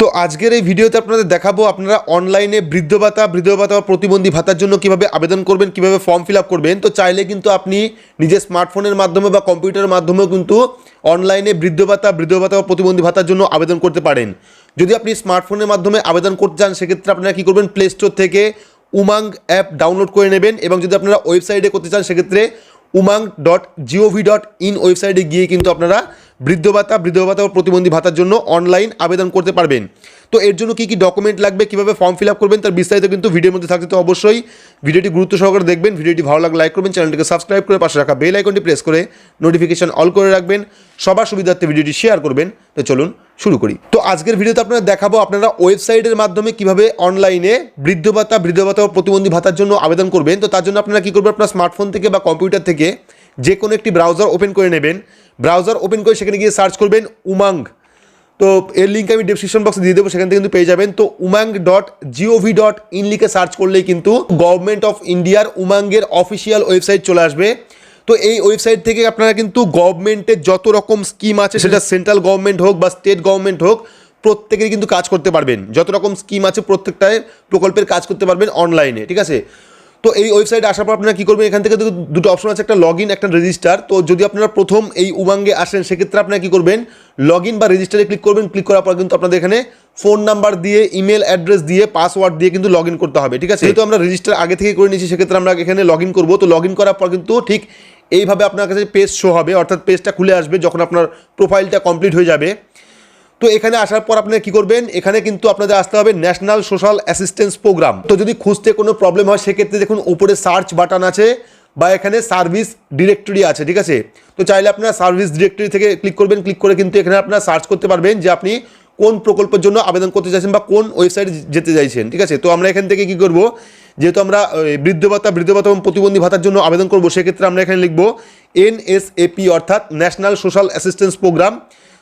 তো আজকের এই ভিডিওতে আপনাদের দেখাবো আপনারা অনলাইনে বৃদ্ধ ভাতা বা প্রতিবন্ধী ভাতার জন্য কিভাবে আবেদন করবেন, কিভাবে ফর্ম ফিল আপ করবেন। তো চাইলে কিন্তু আপনি নিজের স্মার্টফোনের মাধ্যমে বা কম্পিউটারের মাধ্যমেও কিন্তু অনলাইনে বৃদ্ধ ভাতা বা প্রতিবন্ধী ভাতার জন্য আবেদন করতে পারেন। যদি আপনি স্মার্টফোনের মাধ্যমে আবেদন করতে চান সেক্ষেত্রে আপনারা কী করবেন, প্লে স্টোর থেকে উমাং অ্যাপ ডাউনলোড করে নেবেন এবং যদি আপনারা ওয়েবসাইটে করতে চান সেক্ষেত্রে umang.gov.in ওয়েবসাইটে গিয়ে কিন্তু আপনারা বৃদ্ধ ভাতা ও প্রতিবন্ধী ভাতার জন্য অনলাইন আবেদন করতে পারবেন। তো এর জন্য কী কী ডকুমেন্ট লাগবে, কীভাবে ফর্ম ফিল আপ করবেন তার বিস্তারিত কিন্তু ভিডিওর মধ্যে থাকতে, তো অবশ্যই ভিডিওটি গুরুত্ব সহকারে দেখবেন। ভিডিওটি ভালো লাগলে লাইক করবেন, চ্যানেলটিকে সাবস্ক্রাইব করে পাশে রাখা বেল আইকনটি প্রেস করে নোটিফিকেশন অল করে রাখবেন, সবার সুবিধার্থে ভিডিওটি শেয়ার করবেন। তো চলুন শুরু করি। তো আজকের ভিডিওতে আপনারা দেখাবো আপনারা ওয়েবসাইটের মাধ্যমে কিভাবে অনলাইনে বৃদ্ধ ভাতা ও প্রতিবন্ধী ভাতার জন্য আবেদন করবেন। তো তার জন্য আপনারা কী করবেন, আপনার স্মার্টফোন থেকে বা কম্পিউটার থেকে যে কোনো একটি ব্রাউজার ওপেন করে নেবেন। ব্রাউজার ওপেন করে সেখানে গিয়ে সার্চ করবেন উমাং। তো এর লিঙ্ক আমি ডেসক্রিপশন বক্সে দিয়ে দেবো, সেখান থেকে কিন্তু পেয়ে যাবেন। তো umang.gov.in লিখে সার্চ করলেই কিন্তু গভর্নমেন্ট অফ ইন্ডিয়ার উমাংয়ের অফিসিয়াল ওয়েবসাইট চলে আসবে। তো এই ওয়েবসাইট থেকে আপনারা কিন্তু গভর্নমেন্টের যত রকম স্কিম আছে, সেটা সেন্ট্রাল গভর্নমেন্ট হোক বা স্টেট গভর্নমেন্ট হোক, প্রত্যেকেরই কিন্তু কাজ করতে পারবেন। যত রকম স্কিম আছে প্রত্যেকটাই প্রকল্পের কাজ করতে পারবেন অনলাইনে, ঠিক আছে। তো এই ওয়েবসাইটে আসার পর আপনারা কী করবেন, এখান থেকে দুটো অপশন আছে, একটা লগ ইন, একটা রেজিস্টার। তো যদি আপনারা প্রথম এই উমাঙ্গে আসেন সেক্ষেত্রে আপনারা কী করবেন, লগ ইন বা রেজিস্টারে ক্লিক করবেন। ক্লিক করার পর কিন্তু আপনাদের এখানে ফোন নাম্বার দিয়ে, ইমেল অ্যাড্রেস দিয়ে, পাসওয়ার্ড দিয়ে কিন্তু লগ ইন করতে হবে, ঠিক আছে। যেহেতু আমরা রেজিস্টার আগে থেকে করে নিয়েছি সেক্ষেত্রে আমরা এখানে লগ ইন করবো। তো লগ ইন করার পর কিন্তু ঠিক এইভাবে আপনার কাছে পেজ শো হবে, অর্থাৎ পেজটা খুলে আসবে যখন আপনার প্রোফাইলটা কমপ্লিট হয়ে যাবে। তো এখানে আসার পর আপনারা কী করবেন, এখানে কিন্তু আপনাদের আসতে হবে ন্যাশনাল সোশ্যাল অ্যাসিস্ট্যান্স প্রোগ্রাম। তো যদি খুঁজতে কোনো প্রবলেম হয় সেক্ষেত্রে দেখুন উপরে সার্চ বাটন আছে বা এখানে সার্ভিস ডিরেক্টরি আছে, ঠিক আছে। তো চাইলে আপনারা সার্ভিস ডিরেক্টরি থেকে ক্লিক করবেন। ক্লিক করে কিন্তু এখানে আপনারা সার্চ করতে পারবেন যে আপনি কোন প্রকল্পের জন্য আবেদন করতে চাইছেন বা কোন ওয়েবসাইটে যেতে চাইছেন, ঠিক আছে। তো আমরা এখান থেকে কী করব, যেহেতু আমরা বৃদ্ধ ভাতা এবং প্রতিবন্ধী ভাতার জন্য আবেদন করব সেক্ষেত্রে আমরা এখানে লিখব NSAP অর্থাৎ ন্যাশনাল সোশ্যাল অ্যাসিস্ট্যান্স প্রোগ্রাম।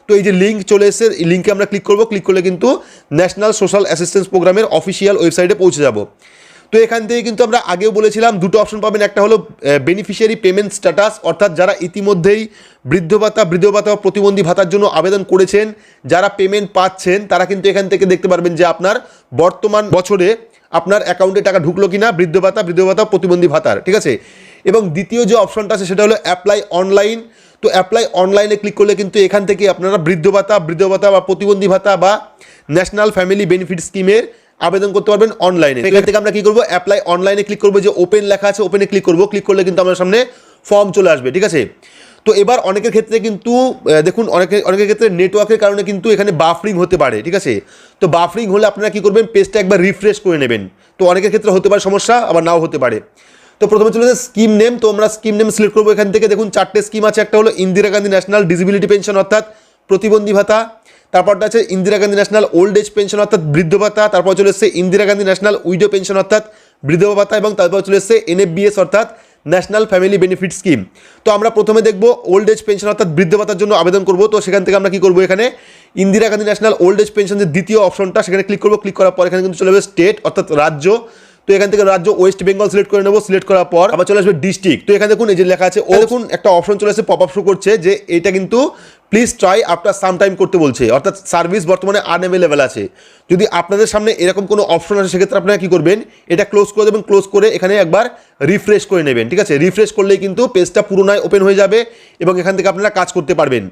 তো এই যে লিঙ্ক চলে এসেছে, এই লিঙ্কে আমরা ক্লিক করব। ক্লিক করলে কিন্তু ন্যাশনাল সোশ্যাল অ্যাসিস্ট্যান্স প্রোগ্রামের অফিসিয়াল ওয়েবসাইটে পৌঁছে যাব। তো এখান থেকে কিন্তু আমরা আগেও বলেছিলাম দুটো অপশন পাবেন, একটা হলো বেনিফিশিয়ারি পেমেন্ট স্ট্যাটাস, অর্থাৎ যারা ইতিমধ্যেই বৃদ্ধ ভাতা ও প্রতিবন্ধী ভাতার জন্য আবেদন করেছেন, যারা পেমেন্ট পাচ্ছেন তারা কিন্তু এখান থেকে দেখতে পারবেন যে আপনার বর্তমান বছরে আপনার অ্যাকাউন্টে টাকা ঢুকলো কিনা বৃদ্ধ ভাতা প্রতিবন্ধী ভাতার, ঠিক আছে। এবং দ্বিতীয় যে অপশনটা আছে সেটা হলো অ্যাপ্লাই অনলাইন। তো অ্যাপ্লাই অনলাইনে ক্লিক করলে কিন্তু এখান থেকে আপনারা বৃদ্ধ ভাতা বা প্রতিবন্ধী ভাতা বা ন্যাশনাল ফ্যামিলি বেনিফিট স্কিমের আবেদন করতে পারবেন অনলাইনে। এখান থেকে আমরা কী করবো, অ্যাপ্লাই অনলাইনে ক্লিক করবো, যে ওপেন লেখা আছে ওপেনে ক্লিক করবো। ক্লিক করলে কিন্তু আমার সামনে ফর্ম চলে আসবে, ঠিক আছে। তো এবার অনেকের ক্ষেত্রে কিন্তু দেখুন অনেকের ক্ষেত্রে নেটওয়ার্কের কারণে কিন্তু এখানে বাফরিং হতে পারে, ঠিক আছে। তো বাফরিং হলে আপনারা কী করবেন, পেজটা একবার রিফ্রেশ করে নেবেন। তো অনেকের ক্ষেত্রে হতে পারে সমস্যা, আবার নাও হতে পারে। তো প্রথমে চলে যাচ্ছে স্কিম নেম। তো আমরা স্কিম নেম সিলেক্ট করবো। এখান থেকে দেখুন 4টে স্কিম আছে। একটা হলো Indira Gandhi national disability pension অর্থাৎ প্রতিবন্ধী ভাতা, তারপরটা আছে Indira Gandhi national old age pension অর্থাৎ বৃদ্ধ ভাতা, তারপর চলে এসছে Indira Gandhi national widow pension অর্থাৎ বৃদ্ধ ভাতা, এবং তারপর চলে এসছে NFBS অর্থাৎ ন্যাশনাল ফ্যামিলি বেনিফিট স্কিম। তো আমরা প্রথমে দেখবো ওল্ড এজ পেনশন অর্থাৎ বৃদ্ধ ভাতার জন্য আবেদন করবো। তো সেখান থেকে আমরা কী করবো, এখানে Indira Gandhi national old age পেনশনের দ্বিতীয় অপশনটা সেখানে ক্লিক করবো। ক্লিক করার পর এখানে কিন্তু চলে যাবে স্টেট অর্থাৎ রাজ্য। তো এখান থেকে রাজ্য ওয়েস্ট বেঙ্গল সিলেক্ট করে নেবো। সিলেক্ট করার পর আবার চলে আসবে ডিস্ট্রিক্ট। তো এখানে দেখুন এই যে লেখা আছে ও, দেখুন একটা অপশন চলে আসছে, পপ আপ শো করছে যে এটা কিন্তু please try after some time করতে বলছে, অর্থাৎ সার্ভিস বর্তমানে আনঅ্যাভেলেবেল আছে। যদি আপনাদের সামনে এরকম কোনো অপশন আসে সেক্ষেত্রে আপনারা কী করবেন, এটা ক্লোজ করে দেবেন। ক্লোজ করে এখানে একবার রিফ্রেশ করে নেবেন, ঠিক আছে। রিফ্রেশ করলেই কিন্তু পেজটা পুরোনায় ওপেন হয়ে যাবে এবং এখান থেকে আপনারা কাজ করতে পারবেন।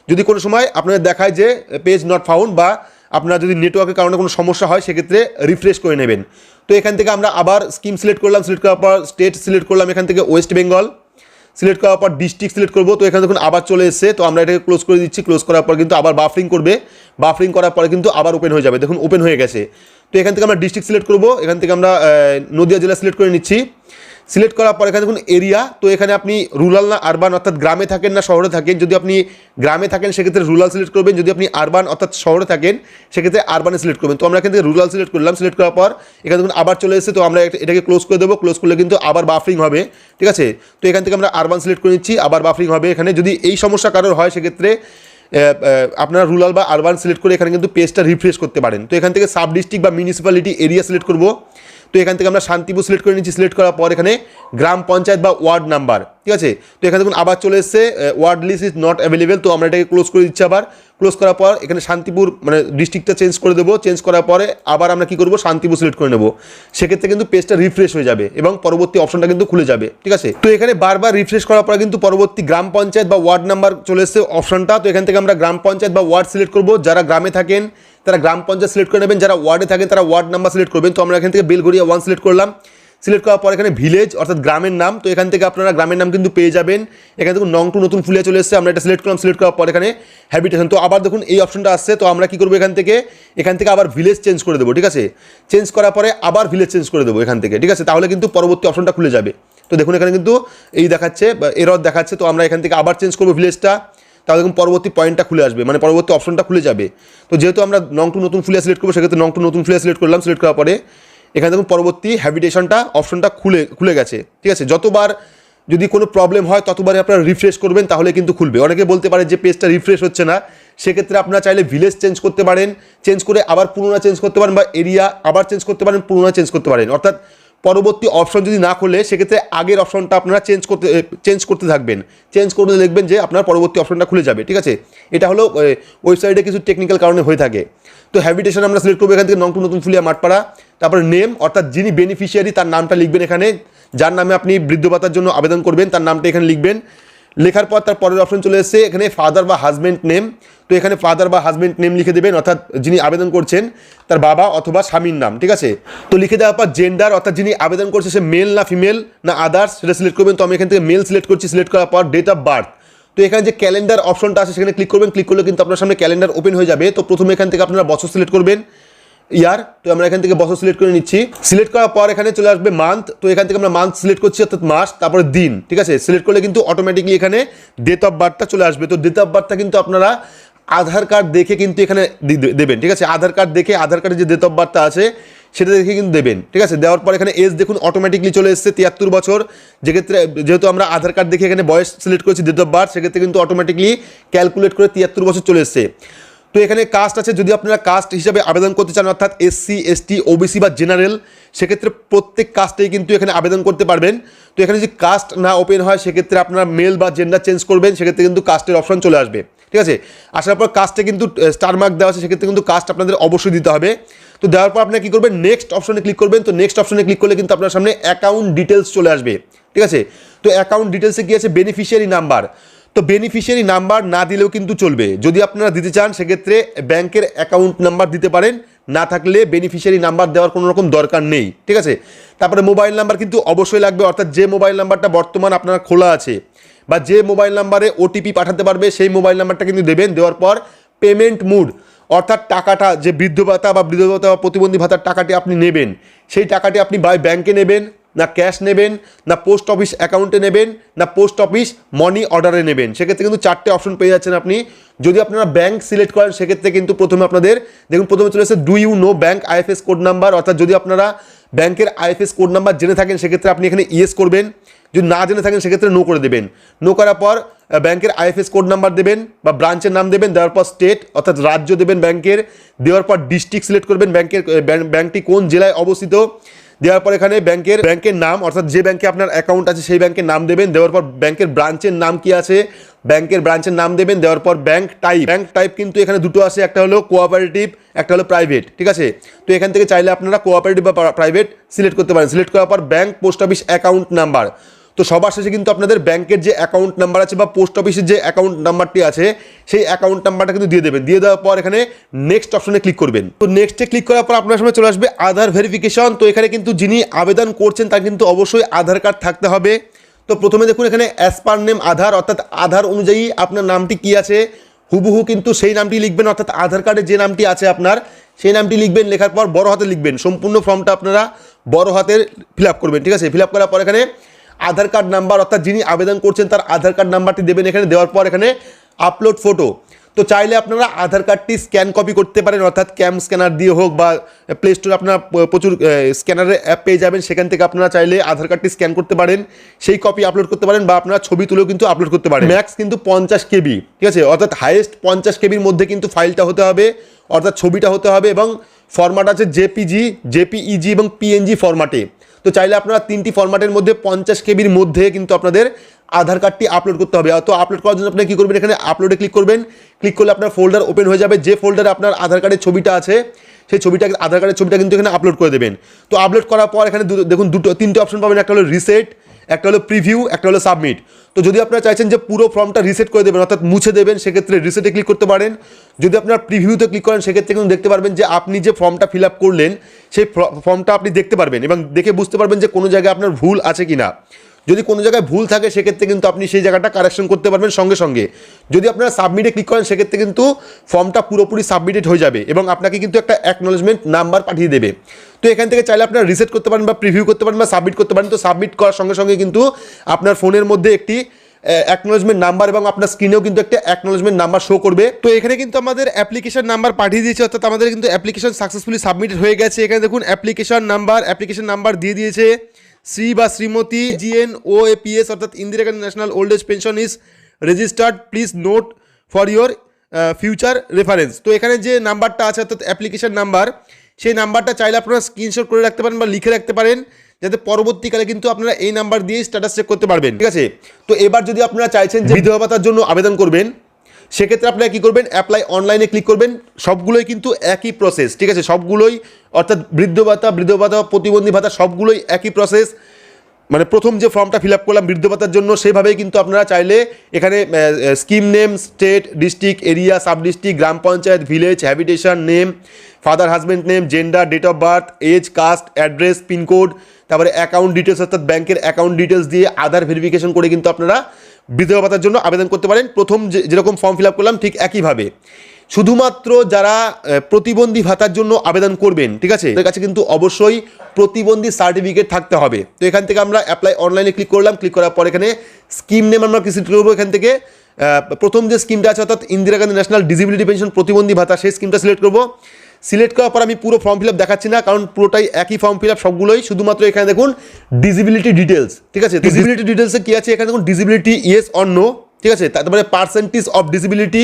যদি কোনো সময় আপনাদের দেখায় যে পেজ নট ফাউন্ড বা আপনার যদি নেটওয়ার্কের কারণে কোনো সমস্যা হয় সেক্ষেত্রে রিফ্রেশ করে নেবেন। তো এখান থেকে আমরা আবার স্কিম সিলেক্ট করলাম। সিলেক্ট করার পর স্টেট সিলেক্ট করলাম, এখান থেকে ওয়েস্ট বেঙ্গল। সিলেক্ট করার পর ডিস্ট্রিক্ট সিলেক্ট করবো। তো এখানে দেখুন আবার চলে এসছে। তো আমরা এটাকে ক্লোজ করে দিচ্ছি। ক্লোজ করার পর কিন্তু আবার বাফরিং করবে। বাফরিং করার পরে কিন্তু আবার ওপেন হয়ে যাবে। দেখুন ওপেন হয়ে গেছে। তো এখান থেকে আমরা ডিস্ট্রিক্ট সিলেক্ট করবো। এখান থেকে আমরা নদিয়া জেলা সিলেক্ট করে নিচ্ছি। সিলেক্ট করার পর এখানে দেখুন এরিয়া। তো এখানে আপনি রুরাল না আরবান অর্থাৎ গ্রামে থাকেন না শহরে থাকেন। যদি আপনি গ্রামে থাকেন সেক্ষেত্রে রুরাল সিলেক্ট করবেন, যদি আপনি আরবান অর্থাৎ শহরে থাকেন সেক্ষেত্রে আরবানে সিলেক্ট করবেন। তো আমরা এখান থেকে রুরাল সিলেক্ট করলাম। সিলেক্ট করার পর এখানে দেখুন আবার চলে এসেছে। তো আমরা এটাকে ক্লোজ করে দেবো। ক্লোজ করলে কিন্তু আবার বাফরিং হবে, ঠিক আছে। তো এখান থেকে আমরা আরবান সিলেক্ট করে নিচ্ছি, আবার বাফরিং হবে। এখানে যদি এই সমস্যা কারোর হয় সেক্ষেত্রে আপনারা রুরাল বা আরবান সিলেক্ট করে এখানে কিন্তু পেজটা রিফ্রেশ করতে পারেন। তো এখান থেকে সাব ডিস্ট্রিক্ট বা মিউনিসিপ্যালিটি এরিয়া সিলেক্ট করবো। তো এখান থেকে আমরা শান্তিপুর সিলেক্ট করে নিচ্ছি। সিলেক্ট করার পর এখানে গ্রাম পঞ্চায়েত বা ওয়ার্ড নাম্বার, ঠিক আছে। তো এখানে দেখুন আবার চলে এসছে ward list is not available. তো আমরা এটাকে ক্লোজ করে দিচ্ছি। আবার ক্লোজ করার পর এখানে শান্তিপুর মানে ডিস্ট্রিক্টটা চেঞ্জ করে দেবো, চেঞ্জ করার পরে আবার আমরা কী করবো শান্তিপুর সিলেক্ট করে নেবো। সেক্ষেত্রে কিন্তু পেজটা রিফ্রেশ হয়ে যাবে এবং পরবর্তী অপশনটা কিন্তু খুলে যাবে, ঠিক আছে। তো এখানে বারবার রিফ্রেশ করার পরে কিন্তু পরবর্তী গ্রাম পঞ্চায়েত বা ওয়ার্ড নাম্বার চলে এসেছে অপশনটা। তো এখান থেকে আমরা গ্রাম পঞ্চায়েত বা ওয়ার্ড সিলেক্ট করবো। যারা গ্রামে থাকেন তারা গ্রাম পঞ্চায়েত সিলেক্ট করে নেবেন, যারা ওয়ার্ডে থাকেন তারা ওয়ার্ড নাম্বার সিলেক্ট করবেন। তো আমরা এখান থেকে বেলঘরিয়া 1 সিলেক্ট করলাম। সিলেক্ট করার পর এখানে ভিলেজ অর্থাৎ গ্রামের নাম, তো এখান থেকে আপনারা গ্রামের নাম কিন্তু পেয়ে যাবেন। এখান থেকে নং 2 নতুন ফুলিয়া চলে এসেছে, আমরা এটা সিলেক্ট করলাম। সিলেক্ট করার পর এখানে হ্যাবিটেশন, তো আবার দেখুন এই অপশনটা আসছে। তো আমরা কী করবো এখান থেকে আবার ভিলেজ চেঞ্জ করে দেবো, ঠিক আছে। চেঞ্জ করার পরে আবার ভিলেজ চেঞ্জ করে দেবো এখান থেকে, ঠিক আছে। তাহলে কিন্তু পরবর্তী অপশনটা খুলে যাবে। তো দেখুন এখানে কিন্তু এই দেখাচ্ছে এরর দেখাচ্ছে। তো আমরা এখান থেকে আবার চেঞ্জ করবো ভিলেজটা, তাহলে দেখুন পরবর্তী পয়েন্টটা খুলে আসবে, মানে পরবর্তী অপশনটা খুলে যাবে। তো যেহেতু আমরা নং 2 নতুন ফুলিয়া সিলেক্ট করবো, সেক্ষেত্রে নং 2 নতুন ফুলিয়া সিলেক্ট করলাম। সিলেক্ট করার পরে এখানে দেখুন পরবর্তী হ্যাবিটেশনটা অপশনটা খুলে গেছে, ঠিক আছে। যতবার যদি কোনো প্রবলেম হয় ততবারই আপনারা রিফ্রেশ করবেন, তাহলে কিন্তু খুলবে। অনেকে বলতে পারে যে পেজটা রিফ্রেশ হচ্ছে না, সেক্ষেত্রে আপনারা চাইলে ভিলেজ চেঞ্জ করতে পারেন, চেঞ্জ করে আবার পুরোনো চেঞ্জ করতে পারেন, বা এরিয়া আবার চেঞ্জ করতে পারেন, পুরোনো চেঞ্জ করতে পারেন। অর্থাৎ পরবর্তী অপশন যদি না খোলে সেক্ষেত্রে আগের অপশনটা আপনারা চেঞ্জ করতে থাকবেন। চেঞ্জ করতে দেখবেন যে আপনার পরবর্তী অপশনটা খুলে যাবে, ঠিক আছে। এটা হলো ওয়েবসাইটে কিছু টেকনিক্যাল কারণে হয়ে থাকে। তো হ্যাবিটেশন আমরা সিলেক্ট করবো এখান থেকে নং 2 নতুন ফুলিয়া মাঠপাড়া। তারপরে নেম অর্থাৎ যিনি বেনিফিশিয়ারি তার নামটা লিখবেন এখানে, যার নামে আপনি বৃদ্ধ ভাতার জন্য আবেদন করবেন তার নামটা এখানে লিখবেন। লেখার পর তার পরের অপশন চলে এসেছে এখানে ফাদার বা হাজব্যান্ড নেম। তো এখানে ফাদার বা হাজব্যান্ড নেম লিখে দেবেন, অর্থাৎ যিনি আবেদন করছেন তার বাবা অথবা স্বামীর নাম, ঠিক আছে। তো লিখে দেওয়ার পর জেন্ডার অর্থাৎ যিনি আবেদন করছে সে মেল না ফিমেল না আদার্স সেটা সিলেক্ট করবেন। তো আমি এখান থেকে মেল সিলেক্ট করছি। সিলেক্ট করার পর ডেট অফ বার্থ, তো এখানে যে ক্যালেন্ডার অপশনটা আছে সেখানে ক্লিক করবেন। ক্লিক করলে কিন্তু আপনার সামনে ক্যালেন্ডার ওপেন হয়ে যাবে। তো প্রথমে এখান থেকে আপনারা বছর সিলেক্ট করবেন, ইয়ার। তো আমরা এখান থেকে বছর সিলেক্ট করে নিচ্ছি। সিলেক্ট করার পর এখানে চলে আসবে মান্থ, তো এখান থেকে আমরা মান্থ সিলেক্ট করছি অর্থাৎ মাস, তারপরে দিন, ঠিক আছে। সিলেক্ট করলে কিন্তু অটোমেটিকলি এখানে ডেট অফ বার্থটা চলে আসবে। তো ডেট অফ বার্থটা কিন্তু আপনারা আধার কার্ড দেখে কিন্তু এখানে দেবেন, ঠিক আছে। আধার কার্ড দেখে আধার কার্ডে যে ডেট অফ বার্থটা আছে সেটা দেখে কিন্তু দেবেন, ঠিক আছে। দেওয়ার পর এখানে এজ দেখুন অটোমেটিকলি চলে এসেছে 73 বছর। যেহেতু আমরা আধার কার্ড দেখে এখানে বয়স সিলেক্ট করেছি ডেট অফ বার্থ, সেক্ষেত্রে কিন্তু অটোমেটিকলি ক্যালকুলেট করে 73 বছর চলে এসেছে। তো এখানে কাস্ট আছে, যদি আপনারা কাস্ট হিসাবে আবেদন করতে চান অর্থাৎ SC ST OBC বা জেনারেল, সেক্ষেত্রে প্রত্যেক কাস্টেই কিন্তু এখানে আবেদন করতে পারবেন। তো এখানে যদি কাস্ট না ওপেন হয় সেক্ষেত্রে আপনারা মেল বা জেন্ডার চেঞ্জ করবেন, সেক্ষেত্রে কিন্তু কাস্টের অপশন চলে আসবে, ঠিক আছে। আসার পর কাস্টে কিন্তু স্টার মার্ক দেওয়া আছে, সেক্ষেত্রে কিন্তু কাস্ট আপনাদের অবশ্যই দিতে হবে। তো দেওয়ার পর আপনারা কী করবেন নেক্সট অপশনে ক্লিক করবেন। তো নেক্সট অপশনে ক্লিক করলে কিন্তু আপনার সামনে অ্যাকাউন্ট ডিটেলস চলে আসবে, ঠিক আছে। তো অ্যাকাউন্ট ডিটেলসে কী আছে বেনিফিশিয়ারি নাম্বার। তো বেনিফিশিয়ারি নাম্বার না দিলেও কিন্তু চলবে, যদি আপনারা দিতে চান সেক্ষেত্রে ব্যাংকের অ্যাকাউন্ট নাম্বার দিতে পারেন, না থাকলে বেনিফিশিয়ারি নাম্বার দেওয়ার কোনো রকম দরকার নেই, ঠিক আছে। তারপরে মোবাইল নাম্বার কিন্তু অবশ্যই লাগবে, অর্থাৎ যে মোবাইল নাম্বারটা বর্তমান আপনার খোলা আছে বা যে মোবাইল নাম্বারে OTP পাঠাতে পারবে সেই মোবাইল নাম্বারটা কিন্তু দেবেন। দেওয়ার পর পেমেন্ট মুড অর্থাৎ টাকাটা যে বৃদ্ধ ভাতা বা প্রতিবন্ধী ভাতার টাকাটি আপনি নেবেন, সেই টাকাটি আপনি ব্যাংকে নেবেন না ক্যাশ নেবেন না পোস্ট অফিস অ্যাকাউন্টে নেবেন না পোস্ট অফিস মানি অর্ডারে নেবেন, সেক্ষেত্রে কিন্তু 4টে অপশন পেয়ে যাচ্ছেন আপনি। যদি আপনারা ব্যাংক সিলেক্ট করেন সেক্ষেত্রে কিন্তু প্রথমে আপনাদের দেখুন প্রথমে চলে এসেছে do you know bank IFS code number, অর্থাৎ যদি আপনারা ব্যাংকের IFS কোড নাম্বার জেনে থাকেন সেক্ষেত্রে আপনি এখানে ইয়েস করবেন, যদি না জেনে থাকেন সেক্ষেত্রে নো করে দেবেন। নো করার পর ব্যাংকের IFS কোড নাম্বার দেবেন বা ব্রাঞ্চের নাম দেবেন, দেওয়ার পর স্টেট অর্থাৎ রাজ্য দেবেন ব্যাংকের, দেওয়ার পর ডিস্ট্রিক্ট সিলেক্ট করবেন ব্যাংকটি কোন জেলায় অবস্থিত, দেওয়ার পর এখানে ব্যাংকের নাম অর্থাৎ যে ব্যাংকে আপনার অ্যাকাউন্ট আছে সেই ব্যাংকের নাম দেবেন, দেওয়ার পর ব্যাংকের ব্রাঞ্চের নাম কি আছে ব্যাংকের ব্রাঞ্চের নাম দেবেন, দেওয়ার পর ব্যাংক টাইপ কিন্তু এখানে দুটো আছে, একটা হলো কোঅপারেটিভ একটা হলো প্রাইভেট, ঠিক আছে। তো এখান থেকে চাইলে আপনারা কোঅপারেটিভ বা প্রাইভেট সিলেক্ট করতে পারেন। সিলেক্ট করার পর bank post office account number, তো সবার শেষে কিন্তু আপনাদের ব্যাংকের যে অ্যাকাউন্ট নাম্বার আছে বা পোস্ট অফিসের যে অ্যাকাউন্ট নাম্বারটি আছে সেই অ্যাকাউন্ট নাম্বারটা কিন্তু দিয়ে দেবেন। দিয়ে দেওয়ার পর এখানে নেক্সট অপশনে ক্লিক করবেন। তো নেক্সটে ক্লিক করার পর আপনার সামনে চলে আসবে আধার ভেরিফিকেশন। তো এখানে কিন্তু যিনি আবেদন করছেন তার কিন্তু অবশ্যই আধার কার্ড থাকতে হবে। তো প্রথমে দেখুন এখানে অ্যাজ পার নেম আধার, অর্থাৎ আধার অনুযায়ী আপনার নামটি কি আছে হুবহু কিন্তু সেই নামটি লিখবেন, অর্থাৎ আধার কার্ডে যে নামটি আছে আপনার সেই নামটি লিখবেন। লেখার পর বড় হাতে লিখবেন, সম্পূর্ণ ফর্মটা আপনারা বড় হাতের ফিল আপ করবেন, ঠিক আছে। ফিল আপ করার পর এখানে আধার কার্ড নাম্বার অর্থাৎ যিনি আবেদন করছেন তার আধার কার্ড নাম্বারটি দেবেন এখানে। দেওয়ার পর এখানে আপলোড ফটো, তো চাইলে আপনারা আধার কার্ডটি স্ক্যান কপি করতে পারেন, অর্থাৎ ক্যাম স্ক্যানার দিয়ে হোক বা প্লে স্টোরে আপনারা প্রচুর স্ক্যানারের অ্যাপ পেয়ে যাবেন, সেখান থেকে আপনারা চাইলে আধার কার্ডটি স্ক্যান করতে পারেন, সেই কপি আপলোড করতে পারেন বা আপনারা ছবি তুলেও কিন্তু আপলোড করতে পারেন। ম্যাক্স কিন্তু 50 KB, ঠিক আছে, অর্থাৎ হাইয়েস্ট 50 KBর মধ্যে কিন্তু ফাইলটা হতে হবে, অর্থাৎ ছবিটা হতে হবে এবং ফরম্যাট আছে JPEG এবং PNG ফরম্যাটে। তো চাইলে আপনারা 3টি ফরম্যাটের মধ্যে 50 KBর মধ্যে কিন্তু আপনাদের আধার কার্ডটি আপলোড করতে হবে। তো আপলোড করার জন্য আপনি কী করবেন, এখানে আপলোডে ক্লিক করবেন। ক্লিক করলে আপনার ফোল্ডার ওপেন হয়ে যাবে। যে ফোল্ডারে আপনার আধার কার্ডের ছবিটা আছে সেই ছবিটা, আধার কার্ডের ছবিটা কিন্তু এখানে আপলোড করে দেবেন। তো আপলোড করার পর এখানে দেখুন তিনটে অপশন পাবেন, একটা হলো রিসেট, একটা হলো প্রিভিউ, একটা হলো সাবমিট। তো যদি আপনারা চাইছেন যে পুরো ফর্মটা রিসেট করে দেবেন অর্থাৎ মুছে দেবেন, সেক্ষেত্রে রিসেটে ক্লিক করতে পারেন। যদি আপনার প্রিভিউতে ক্লিক করেন সেক্ষেত্রে কিন্তু দেখতে পারবেন যে আপনি যে ফর্মটা ফিল আপ করলেন সেই ফর্মটা আপনি দেখতে পারবেন এবং দেখে বুঝতে পারবেন যে কোনো জায়গায় আপনার ভুল আছে কি না। যদি কোনো জায়গায় ভুল থাকে সেক্ষেত্রে কিন্তু আপনি সেই জায়গাটা কারেকশন করতে পারবেন সঙ্গে সঙ্গে। যদি আপনারা সাবমিটে ক্লিক করেন সেক্ষেত্রে কিন্তু ফর্মটা পুরোপুরি সাবমিটেড হয়ে যাবে এবং আপনাকে কিন্তু একটা অ্যাকনোলেজমেন্ট নাম্বার পাঠিয়ে দেবে। তো এখান থেকে চাইলে আপনারা রিসেট করতে পারেন বা প্রিভিউ করতে পারেন বা সাবমিট করতে পারেন। তো সাবমিট করার সঙ্গে সঙ্গে কিন্তু আপনার ফোনের মধ্যে একটি অ্যাকনোলেজমেন্ট নাম্বার এবং আপনার স্ক্রিনেও কিন্তু একটা অ্যাকনোলেজমেন্ট নাম্বার শো করবে। তো এখানে কিন্তু আমাদের অ্যাপ্লিকেশন নাম্বার পাঠিয়ে দিয়েছে, অর্থাৎ আমাদের কিন্তু অ্যাপ্লিকেশন সাকসেসফুলি সাবমিটেড হয়ে গেছে। এখানে দেখুন অ্যাপ্লিকেশন নাম্বার দিয়ে দিয়েছে শ্রী বা শ্রীমতী GNOAPS অর্থাৎ Indira Gandhi national old age pension is registered, please note for your future reference. তো এখানে যে নাম্বারটা আছে অর্থাৎ অ্যাপ্লিকেশন নাম্বার, সেই নাম্বারটা চাইলে আপনারা স্ক্রিনশট করে রাখতে পারেন বা লিখে রাখতে পারেন, যাতে পরবর্তীকালে কিন্তু আপনারা এই নাম্বার দিয়ে স্ট্যাটাস চেক করতে পারবেন। ঠিক আছে। তো এবার যদি আপনারা চাইছেন যে বিধবা ভাতার জন্য আবেদন করবেন, সেক্ষেত্রে আপনারা কী করবেন, অ্যাপ্লাই অনলাইনে ক্লিক করবেন। সবগুলোই কিন্তু একই প্রসেস। ঠিক আছে, সবগুলোই অর্থাৎ বৃদ্ধ ভাতা, প্রতিবন্ধী ভাতা সবগুলোই একই প্রসেস। মানে প্রথম যে ফর্মটা ফিল আপ করলাম বৃদ্ধ ভাতার জন্য, সেভাবেই কিন্তু আপনারা চাইলে এখানে scheme name, state, district, area, sub district, গ্রাম panchayat, village, habitation name, father husband name, gender, date of birth, age, caste, address, pincode, তারপরে অ্যাকাউন্ট ডিটেলস অর্থাৎ ব্যাংকের অ্যাকাউন্ট ডিটেলস দিয়ে আধার ভেরিফিকেশন করে কিন্তু আপনারা বিধবা ভাতার জন্য আবেদন করতে পারেন। প্রথম যেরকম ফর্ম ফিল আপ করলাম ঠিক একইভাবে। শুধুমাত্র যারা প্রতিবন্ধী ভাতার জন্য আবেদন করবেন, ঠিক আছে, তাদের কাছে কিন্তু অবশ্যই প্রতিবন্ধী সার্টিফিকেট থাকতে হবে। তো এখান থেকে আমরা অ্যাপ্লাই অনলাইনে ক্লিক করলাম। ক্লিক করার পর এখানে স্কিম নেম আমরা সিলেক্ট করবো। এখান থেকে প্রথম যে স্কিমটা আছে অর্থাৎ Indira Gandhi national disability pension প্রতিবন্ধী ভাতা, সেই স্কিমটা সিলেক্ট করবো। সিলেক্ট করার পর আমি পুরো ফর্ম ফিল আপ দেখাচ্ছি না, কারণ পুরোটাই একই ফর্ম ফিল আপ সবগুলোই। শুধুমাত্র এখানে দেখুন ডিসেবিলিটি ডিটেলস, ঠিক আছে। ডিসেবিলিটি ডিটেলসে কী আছে, এখানে দেখুন ডিসেবিলিটি ইয়েস অর নো, ঠিক আছে। তারপরে percentage of disability,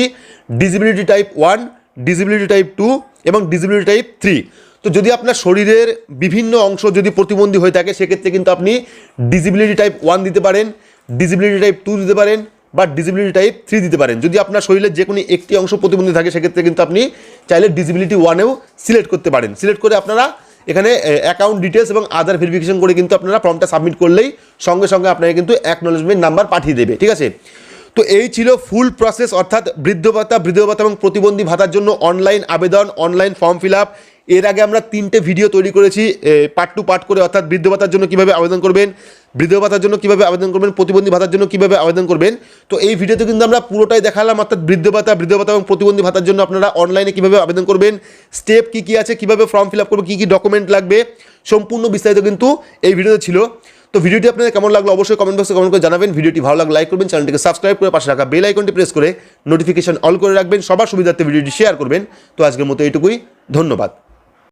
disability type 1, disability type 2 এবং ডিসেবিলিটি টাইপ 3। তো যদি আপনার শরীরের বিভিন্ন অংশ যদি প্রতিবন্ধী হয়ে থাকে সেক্ষেত্রে কিন্তু আপনি ডিসেবিলিটি টাইপ 1 দিতে পারেন, ডিসেবিলিটি টাইপ 2 দিতে পারেন বা ডিসেবিলিটি টাইপ 3 দিতে পারেন। যদি আপনার শরীরের যে কোনো একটি অংশ প্রতিবন্ধী থাকে সেক্ষেত্রে কিন্তু আপনি চাইলে ডিসেবিলিটি 1-এও সিলেক্ট করতে পারেন। সিলেক্ট করে আপনারা এখানে অ্যাকাউন্ট ডিটেলস এবং আধার ভেরিফিকেশন করে কিন্তু আপনারা ফর্মটা সাবমিট করলেই সঙ্গে সঙ্গে আপনাকে কিন্তু অ্যাকনোলেজমেন্ট নাম্বার পাঠিয়ে দেবে। ঠিক আছে। তো এই ছিল ফুল প্রসেস, অর্থাৎ বৃদ্ধ ভাতা এবং প্রতিবন্ধী ভাতার জন্য অনলাইন আবেদন, অনলাইন ফর্ম ফিল আপ। এর আগে আমরা 3টে ভিডিও তৈরি করেছি পার্ট টু পার্ট করে, অর্থাৎ বৃদ্ধ ভাতার জন্য কীভাবে আবেদন করবেন, বৃদ্ধ ভাতার জন্য কীভাবে আবেদন করবেন, প্রতিবন্ধী ভাতার জন্য কীভাবে আবেদন করবেন। তো এই ভিডিওতে কিন্তু আমরা পুরোটাই দেখালাম, অর্থাৎ বৃদ্ধ ভাতা এবং প্রতিবন্ধী ভাতার জন্য আপনারা অনলাইনে কীভাবে আবেদন করবেন, স্টেপ কী কী আছে, কীভাবে ফর্ম ফিল আপ করবেন, কী কী ডকুমেন্ট লাগবে, সম্পূর্ণ বিস্তারিত কিন্তু এই ভিডিওতে ছিল। তো ভিডিওটি আপনাদের কেমন লাগলো অবশ্যই কমেন্ট বক্সে কমেন্ট করে জানাবেন। ভিডিওটি ভালো লাগলে লাইক করবেন, চ্যানেলটিকে সাবস্ক্রাইব করে পাশে রাখা বেল আইকনটি প্রেস করে নোটিফিকেশন অল করে রাখবেন। সবার সুবিধার্থে ভিডিওটি শেয়ার করবেন। তো আজকের মতো এইটুকুই, ধন্যবাদ।